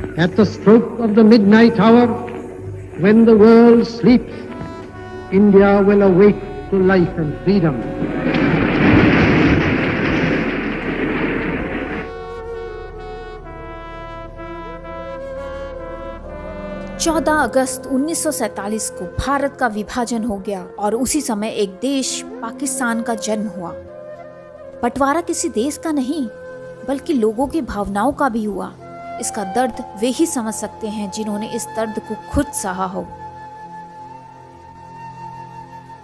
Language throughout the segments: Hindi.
At the stroke of the midnight hour, when the world sleeps, India will awake to life and freedom. 14 अगस्त 1947 को भारत का विभाजन हो गया और उसी समय एक देश पाकिस्तान का जन्म हुआ। बंटवारा किसी देश का नहीं बल्कि लोगों की भावनाओं का भी हुआ। इसका दर्द वे ही समझ सकते हैं जिन्होंने इस दर्द को खुद सहा हो।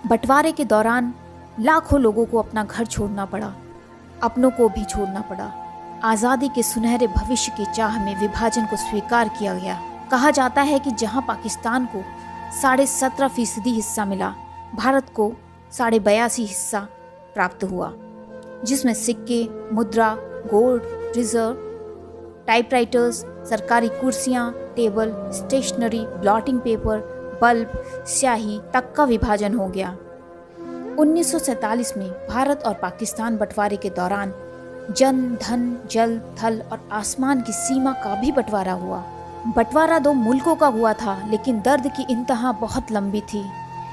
बंटवारे के दौरान लाखों लोगों को अपना घर छोड़ना पड़ा, अपनों को भी छोड़ना पड़ा। आज़ादी के सुनहरे भविष्य की चाह में विभाजन को स्वीकार किया गया। कहा जाता है कि जहां पाकिस्तान को 17.5% हिस्सा मिला, भारत को 82.5% हिस्सा प्राप्त हुआ, जिसमें सिक्के, मुद्रा, गोल्ड, रिजर्व, टाइपराइटर्स, सरकारी कुर्सियां, table, stationery, blotting paper, bulb, स्याही तक का विभाजन हो गया। 1947 में भारत और पाकिस्तान बंटवारे के दौरान जन, धन, जल, थल और आसमान की सीमा का भी बंटवारा हुआ। बंटवारा 2 मुल्कों का हुआ था, लेकिन दर्द की इंतहा बहुत लंबी थी।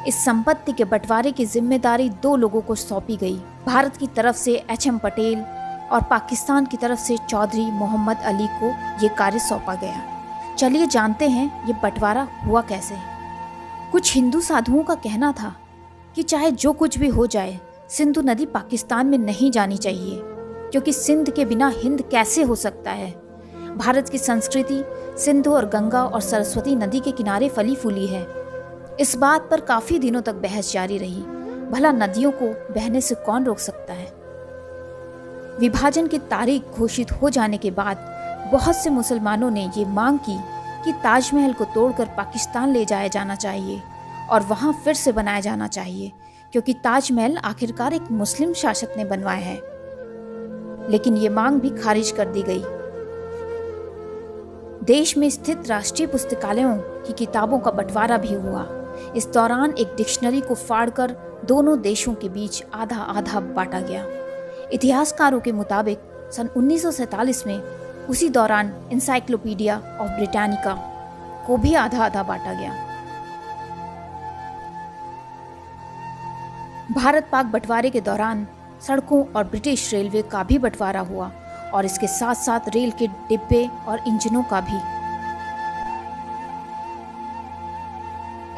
इस संपत्ति के बंटवारे की जिम्मेदारी 2 लोगों को सौंपी गई। भारत की तरफ से एच.एम. पटेल और पाकिस्तान की तरफ से चौधरी मोहम्मद अली को ये कार्य सौंपा गया। चलिए जानते हैं ये बंटवारा हुआ कैसे। कुछ हिंदू साधुओं का कहना था कि चाहे जो कुछ भी हो जाए, सिंधु नदी पाकिस्तान में नहीं जानी चाहिए, क्योंकि सिंध के बिना हिंद कैसे हो सकता है। भारत की संस्कृति सिंधु और गंगा और सरस्वती नदी के किनारे फली फूली है। इस बात पर काफी दिनों तक बहस जारी रही। भला नदियों को बहने से कौन रोक सकता है। विभाजन की तारीख घोषित हो जाने के बाद बहुत से मुसलमानों ने ये मांग की कि ताजमहल को तोड़कर पाकिस्तान ले जाया जाना चाहिए और वहां फिर से बनाया जाना चाहिए, क्योंकि ताजमहल आखिरकार एक मुस्लिम शासक ने बनवाया है। लेकिन ये मांग भी खारिज कर दी गई। देश में स्थित राष्ट्रीय पुस्तकालयों की किताबों का बंटवारा भी हुआ। इस दौरान एक डिक्शनरी को फाड़कर दोनों देशों के बीच आधा आधा बांटा गया। इतिहासकारों के मुताबिक सन 1947 में उसी दौरान इंसाइक्लोपीडिया ऑफ ब्रिटानिका को भी आधा आधा बांटा गया। भारत पाक बंटवारे के दौरान सड़कों और ब्रिटिश रेलवे का भी बंटवारा हुआ और इसके साथ साथ रेल के डिब्बे और इंजनों का भी।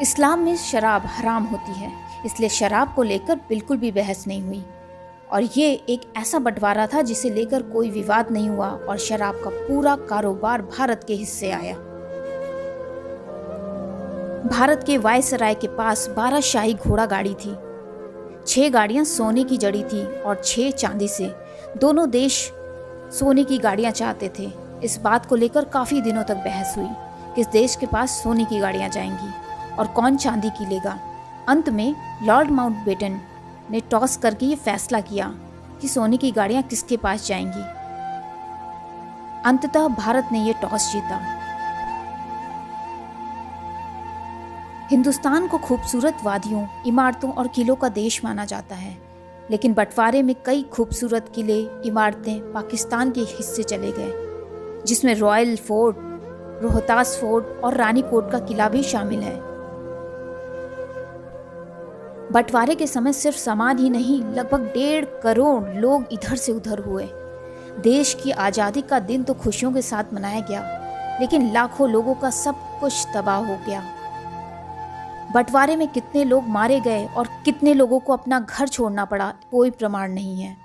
इस्लाम में शराब हराम होती है, इसलिए शराब को लेकर बिल्कुल भी बहस नहीं हुई और ये एक ऐसा बंटवारा था जिसे लेकर कोई विवाद नहीं हुआ और शराब का पूरा कारोबार भारत के हिस्से आया। भारत के वायसराय के पास 12 शाही घोड़ा गाड़ी थी। 6 गाड़ियां सोने की जड़ी थी और 6 चांदी से। दोनों देश सोने की गाड़ियां चाहते थे। इस बात को लेकर काफ़ी दिनों तक बहस हुई, किस देश के पास सोने की गाड़ियां जाएंगी और कौन चांदी की लेगा। अंत में लॉर्ड माउंटबेटन ने टॉस करके ये फैसला किया कि सोने की गाड़ियां किसके पास जाएंगी। अंततः भारत ने ये टॉस जीता। हिंदुस्तान को खूबसूरत वादियों, इमारतों और किलों का देश माना जाता है, लेकिन बंटवारे में कई खूबसूरत किले, इमारतें पाकिस्तान के हिस्से चले गए, जिसमें रॉयल फोर्ट, रोहतास फोर्ट और रानी कोट का किला भी शामिल है। बंटवारे के समय सिर्फ सामान ही नहीं, लगभग 1.5 करोड़ लोग इधर से उधर हुए। देश की आज़ादी का दिन तो खुशियों के साथ मनाया गया, लेकिन लाखों लोगों का सब कुछ तबाह हो गया। बंटवारे में कितने लोग मारे गए और कितने लोगों को अपना घर छोड़ना पड़ा, कोई प्रमाण नहीं है।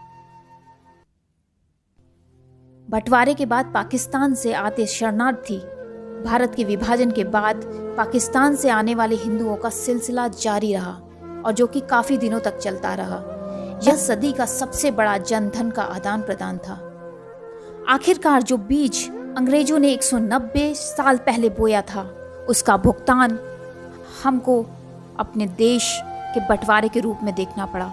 बंटवारे के बाद पाकिस्तान से आते शरणार्थी भारत के विभाजन के बाद पाकिस्तान से आने वाले हिंदुओं का सिलसिला जारी रहा और जो कि काफी दिनों तक चलता रहा। यह सदी का सबसे बड़ा जनधन का आदान प्रदान था। आखिरकार जो बीज अंग्रेजों ने 190 साल पहले बोया था, उसका भुगतान हमको अपने देश के बंटवारे के रूप में देखना पड़ा।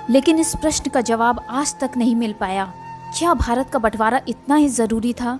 लेकिन इस प्रश्न का जवाब आज तक नहीं मिल पाया। क्या भारत का बंटवारा इतना ही जरूरी था?